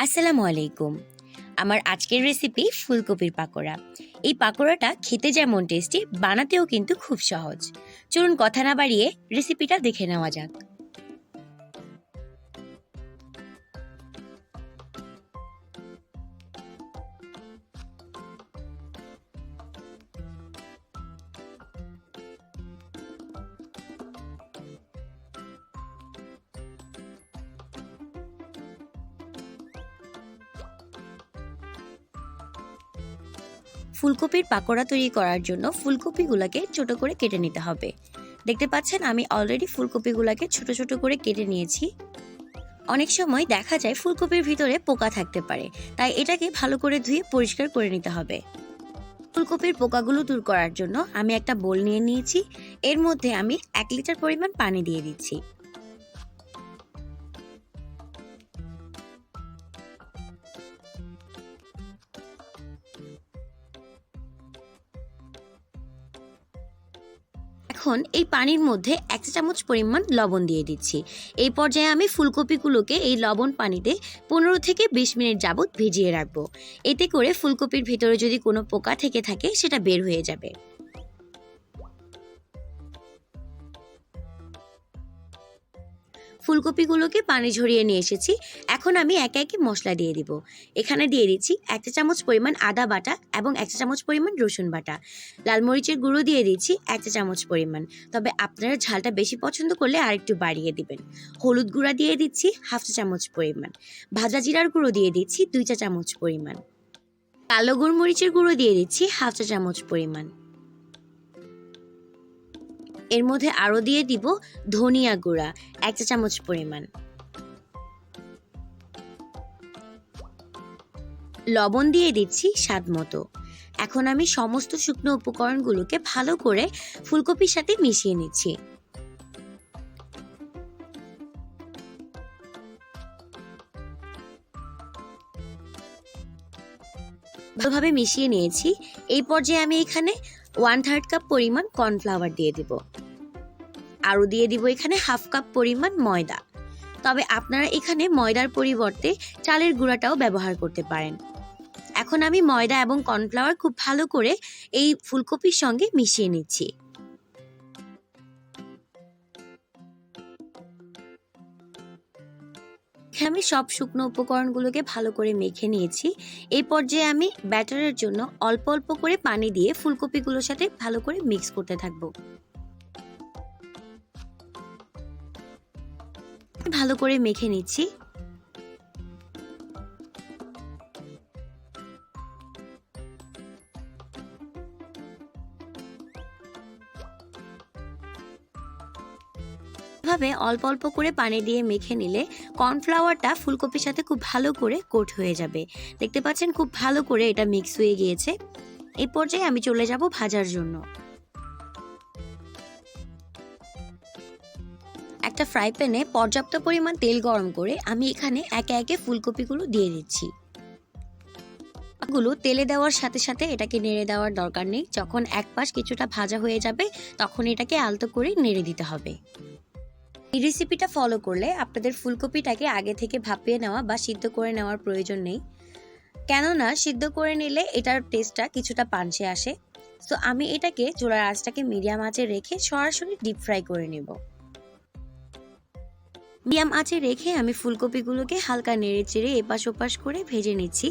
আসসালামু আলাইকুম। আমার আজকের রেসিপি ফুলকপির পাকোড়া। এই পাকোড়াটা খেতে যেমন টেস্টি, বানাতেও কিন্তু খুব সহজ। চলুন কথা না বাড়িয়ে রেসিপিটা দেখে নেওয়া যাক। ফুলকপির পাকোড়া তৈরি করার জন্য ফুলকপিগুলোকে ছোট করে কেটে নিতে হবে। দেখতে পাচ্ছেন আমি অলরেডি ফুলকপিগুলোকে ছোট ছোট করে কেটে নিয়েছি। অনেক সময় দেখা যায় ফুলকপির ভিতরে পোকা থাকতে পারে, তাই এটাকে ভালো করে ধুয়ে পরিষ্কার করে নিতে হবে। ফুলকপির পোকাগুলো দূর করার জন্য আমি একটা বোল নিয়ে নিয়েছি। এর মধ্যে আমি 1 লিটার পরিমাণ পানি দিয়ে দিচ্ছি। এখন এই পানির মধ্যে 1 চা চামচ পরিমাণ লবণ দিয়ে দিচ্ছি। এই পর্যায়ে আমি ফুলকপিগুলোকে এই লবণ পানিতে 15 থেকে 20 মিনিট যাবত ভিজিয়ে রাখবো। এতে করে ফুলকপির ভিতরে যদি কোনো পোকা থেকে থাকে সেটা বের হয়ে যাবে। ফুলকপিগুলোকে পানি ঝরিয়ে নিয়ে এসেছি। এখন আমি একে একে মশলা দিয়ে দিব। এখানে দিয়ে দিচ্ছি 1 চা চামচ পরিমাণ আদা বাটা এবং 1 চা চামচ পরিমাণ রসুন বাটা। লাল মরিচের গুঁড়ো দিয়ে দিচ্ছি 1 চা চামচ পরিমাণ, তবে আপনারা ঝালটা বেশি পছন্দ করলে আরেকটু বাড়িয়ে দিবেন। হলুদ গুঁড়া দিয়ে দিচ্ছি 1/2 চা চামচ পরিমাণ। ভাজা জিরার গুঁড়ো দিয়ে দিচ্ছি 2 চা চামচ পরিমাণ। কালো গোলমরিচের গুঁড়ো দিয়ে দিচ্ছি 1/2 চা চামচ পরিমাণ। এর মধ্যে আরো দিয়ে দিব ধনিয়া গুঁড়া 1 চা চামচ পরিমাণ। লবণ দিয়ে দিচ্ছি স্বাদ মতো। এখন আমি সমস্ত শুকনো উপকরণগুলোকে ভালো করে ফুলকপির সাথে মিশিয়ে নিচ্ছি। ভালোভাবে মিশিয়ে নিয়েছি। এই পর্যায়ে আমি এখানে 1/3 কাপ পরিমাণ কর্নফ্লাওয়ার দিয়ে দিব। আরও দিয়ে দিব এখানে 1/2 কাপ পরিমাণ ময়দা, তবে আপনারা এখানে ময়দার পরিবর্তে চালের গুঁড়াটাও ব্যবহার করতে পারেন। এখন আমি ময়দা এবং কর্নফ্লাওয়ার খুব ভালো করে এই ফুলকপির সঙ্গে মিশিয়ে নিচ্ছি। আমি সব শুকনো উপকরণগুলোকে ভালো করে মেখে নিয়েছি। এই পর্যায়ে আমি ব্যাটারের জন্য অল্প অল্প করে পানি দিয়ে ফুলকপিগুলোর সাথে ভালো করে মিক্স করতে থাকবো। ভালো করে মেখে নিচ্ছি। এভাবে অল্প অল্প করে পানি দিয়ে মেখে নিলে কর্নফ্লাওয়ারটা ফুলকপির সাথে খুব ভালো করে কোট হয়ে যাবে। দেখতে পাচ্ছেন খুব ভালো করে এটা মিক্স হয়ে গিয়েছে। এই পর্যায়ে আমি চলে যাব ভাজার জন্য। একটা ফ্রাই প্যানে পর্যাপ্ত পরিমাণ তেল গরম করে আমি এখানে একে একে ফুলকপিগুলো দিয়ে দিচ্ছি। তেলে দেওয়ার সাথে সাথে এটাকে নেড়ে দেওয়ার দরকার নেই। যখন এক পাশ কিছুটা ভাজা হয়ে যাবে তখন এটাকে আলতো করে নেড়ে দিতে হবে। এই রেসিপিটা ফলো করলে আপনাদের ফুলকপিটাকে আগে থেকে ভাপিয়ে নেওয়া বা সিদ্ধ করে নেওয়ার প্রয়োজন নেই, কেননা সিদ্ধ করে নিলে এটার টেস্টটা কিছুটা পাঞ্চে আসে। সো আমি এটাকে চুলার আঁচটাকে মিডিয়াম আঁচে রেখে সরাসরি ডিপ ফ্রাই করে নেব। মিডিয়াম আঁচে রেখে আমি ফুলকপিগুলোকে হালকা নেড়ে চেড়ে এপাশ ওপাশ করে ভেজে নিচ্ছি।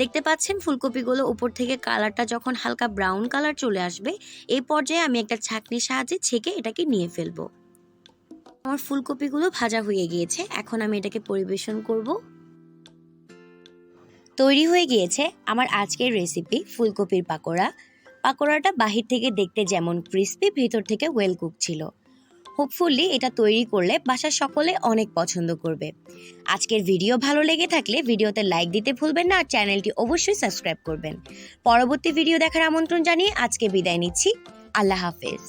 দেখতে পাচ্ছেন ফুলকপিগুলো উপর থেকে কালারটা যখন হালকা ব্রাউন কালার চলে আসবে, এই পর্যায়ে আমি একটা ছাঁকনির সাহায্যে ছেঁকে এটাকে নিয়ে ফেলবো। আমার ফুলকপিগুলো ভাজা হয়ে গিয়েছে। এখন আমি এটাকে পরিবেশন করব। তৈরি হয়ে গিয়েছে আমার আজকের রেসিপি ফুলকপির পাকোড়া। পাকোড়াটা বাহির থেকে দেখতে যেমন ক্রিস্পি, ভিতর থেকে ওয়েল কুক ছিল। হোপফুলি এটা তৈরি করলে বাসার সকলে অনেক পছন্দ করবে। আজকের ভিডিও ভালো লেগে থাকলে ভিডিওতে লাইক দিতে ভুলবেন না আর চ্যানেলটি অবশ্যই সাবস্ক্রাইব করবেন। পরবর্তী ভিডিও দেখার আমন্ত্রণ জানিয়ে আজকে বিদায় নিচ্ছি। আল্লাহ হাফেজ।